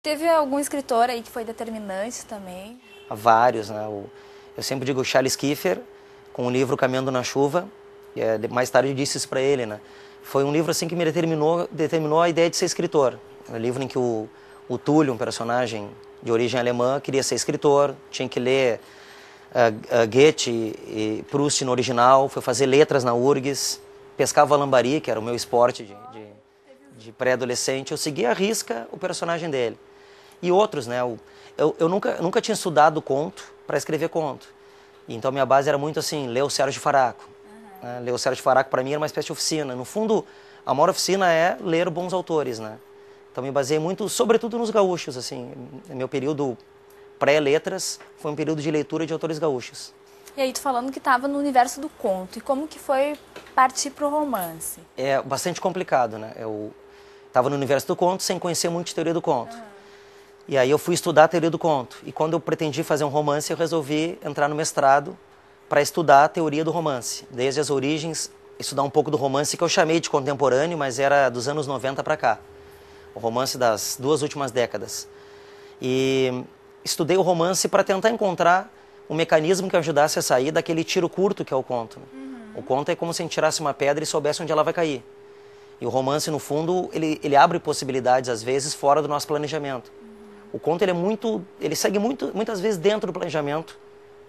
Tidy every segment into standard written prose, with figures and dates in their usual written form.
Teve algum escritor aí que foi determinante também? Há vários, né? Eu sempre digo Charles Kiefer, com o livro Caminhando na Chuva, mais tarde eu disse isso para ele, né? Foi um livro assim que me determinou a ideia de ser escritor. É um livro em que o Túlio, um personagem de origem alemã, queria ser escritor, tinha que ler Goethe e Proust no original, foi fazer letras na URGS, pescava lambari, que era o meu esporte de pré-adolescente. Eu seguia à risca o personagem dele. E outros, né? Eu nunca tinha estudado conto para escrever conto. Então minha base era muito assim, ler o Sérgio Faraco. Né? Ler o Sérgio Faraco para mim era uma espécie de oficina. No fundo, a maior oficina é ler bons autores, né? Então me baseei muito, sobretudo nos gaúchos, assim. Meu período pré-letras foi um período de leitura de autores gaúchos. E aí tu falando que estava no universo do conto, e como que foi partir para o romance? É bastante complicado, né? Eu estava no universo do conto sem conhecer muito de teoria do conto. E aí eu fui estudar a teoria do conto. E quando eu pretendi fazer um romance, eu resolvi entrar no mestrado para estudar a teoria do romance. Desde as origens, estudar um pouco do romance que eu chamei de contemporâneo, mas era dos anos 90 para cá. O romance das 2 últimas décadas. E estudei o romance para tentar encontrar um mecanismo que ajudasse a sair daquele tiro curto que é o conto. O conto é como se a gente tirasse uma pedra e soubesse onde ela vai cair. E o romance, no fundo, ele abre possibilidades, às vezes, fora do nosso planejamento. O conto ele segue muitas vezes dentro do planejamento,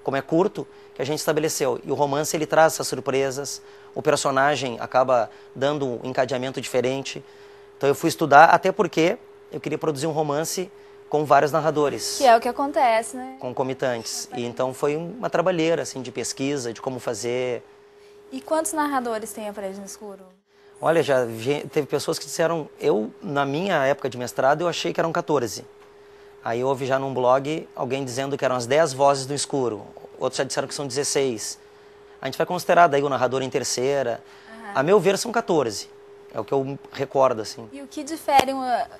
como é curto, que a gente estabeleceu. E o romance ele traz essas surpresas, o personagem acaba dando um encadeamento diferente. Então eu fui estudar, até porque eu queria produzir um romance com vários narradores. Que é o que acontece, né? Concomitantes. E então foi uma trabalheira assim, de pesquisa, de como fazer. E quantos narradores tem a Parede no Escuro? Olha, já teve pessoas que disseram, na minha época de mestrado, eu achei que eram 14. Aí houve já num blog alguém dizendo que eram as 10 vozes do escuro. Outros já disseram que são 16. A gente vai considerar daí o narrador em terceira. A meu ver, são 14. É o que eu recordo, assim. E o que difere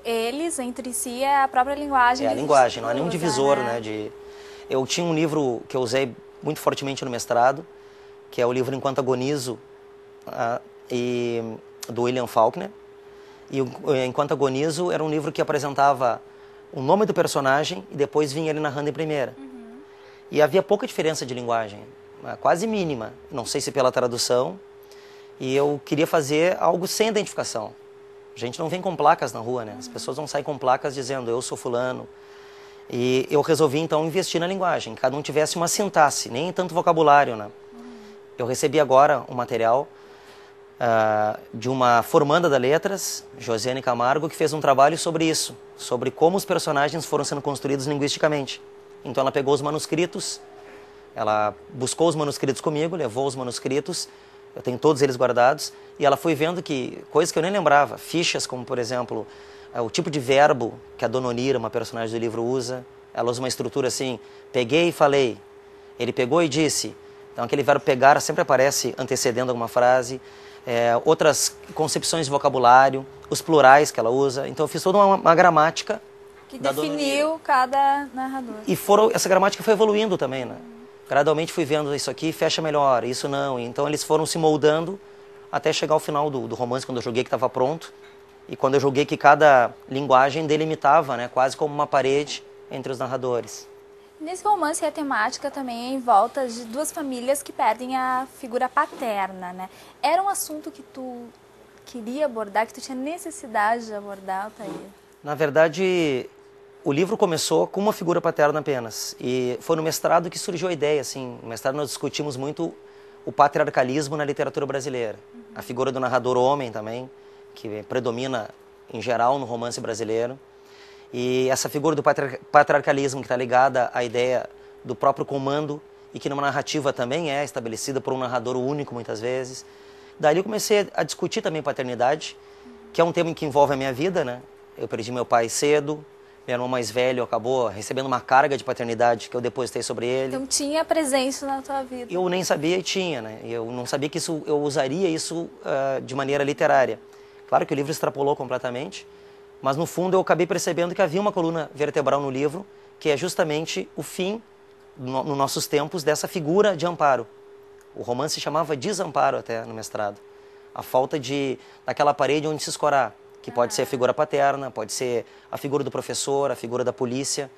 eles entre si é a própria linguagem. É a linguagem, não é nenhum divisor, né? Eu tinha um livro que eu usei muito fortemente no mestrado, que é o livro Enquanto Agonizo, do William Faulkner. E Enquanto Agonizo era um livro que apresentava o nome do personagem e depois vinha ele narrando em primeira. E havia pouca diferença de linguagem, quase mínima, não sei se pela tradução, e eu queria fazer algo sem identificação. A gente não vem com placas na rua, né? As pessoas não saem com placas dizendo eu sou fulano. E eu resolvi então investir na linguagem, que cada um tivesse uma sintaxe, nem tanto vocabulário, né? Eu recebi agora um material de uma formanda da Letras, Josiane Camargo, que fez um trabalho sobre isso, sobre como os personagens foram sendo construídos linguisticamente. Então ela pegou os manuscritos, ela buscou os manuscritos comigo, levou os manuscritos, eu tenho todos eles guardados, e ela foi vendo que coisas que eu nem lembrava, fichas como, por exemplo, o tipo de verbo que a Dona Onira, uma personagem do livro, usa. Ela usa uma estrutura assim, peguei e falei, ele pegou e disse. Então aquele verbo pegar sempre aparece antecedendo alguma frase. Outras concepções de vocabulário, os plurais que ela usa. Então eu fiz toda uma gramática que definiu cada narrador. E essa gramática foi evoluindo também, né? Gradualmente fui vendo isso aqui, fecha melhor, isso não. Então eles foram se moldando até chegar ao final do romance, quando eu julguei que estava pronto. E quando eu julguei que cada linguagem delimitava, né, quase como uma parede entre os narradores. Nesse romance a temática também é em volta de 2 famílias que perdem a figura paterna, né? Era um assunto que tu queria abordar, que tu tinha necessidade de abordar, Altair? Na verdade, o livro começou com uma figura paterna apenas. E foi no mestrado que surgiu a ideia, assim. No mestrado nós discutimos muito o patriarcalismo na literatura brasileira. A figura do narrador homem também, que predomina em geral no romance brasileiro. E essa figura do patriarcalismo que está ligada à ideia do próprio comando e que numa narrativa também é estabelecida por um narrador único muitas vezes. Daí eu comecei a discutir também paternidade, que é um tema que envolve a minha vida, né? Eu perdi meu pai cedo, meu irmão mais velho acabou recebendo uma carga de paternidade que eu depositei sobre ele. Então tinha presença na tua vida. Eu nem sabia e tinha, né? Eu não sabia que eu usaria isso de maneira literária. Claro que o livro extrapolou completamente, mas no fundo eu acabei percebendo que havia uma coluna vertebral no livro, que é justamente o fim, nos nossos tempos, dessa figura de amparo. O romance se chamava Desamparo até no mestrado. A falta daquela parede onde se escorar. que pode ser a figura paterna, pode ser a figura do professor, a figura da polícia.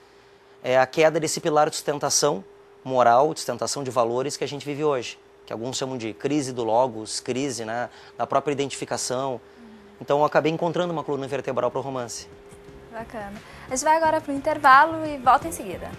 É a queda desse pilar de sustentação moral, de sustentação de valores que a gente vive hoje, que alguns chamam de crise do logos, crise, né, da própria identificação. Então eu acabei encontrando uma coluna vertebral para o romance. Bacana. A gente vai agora para o intervalo e volta em seguida.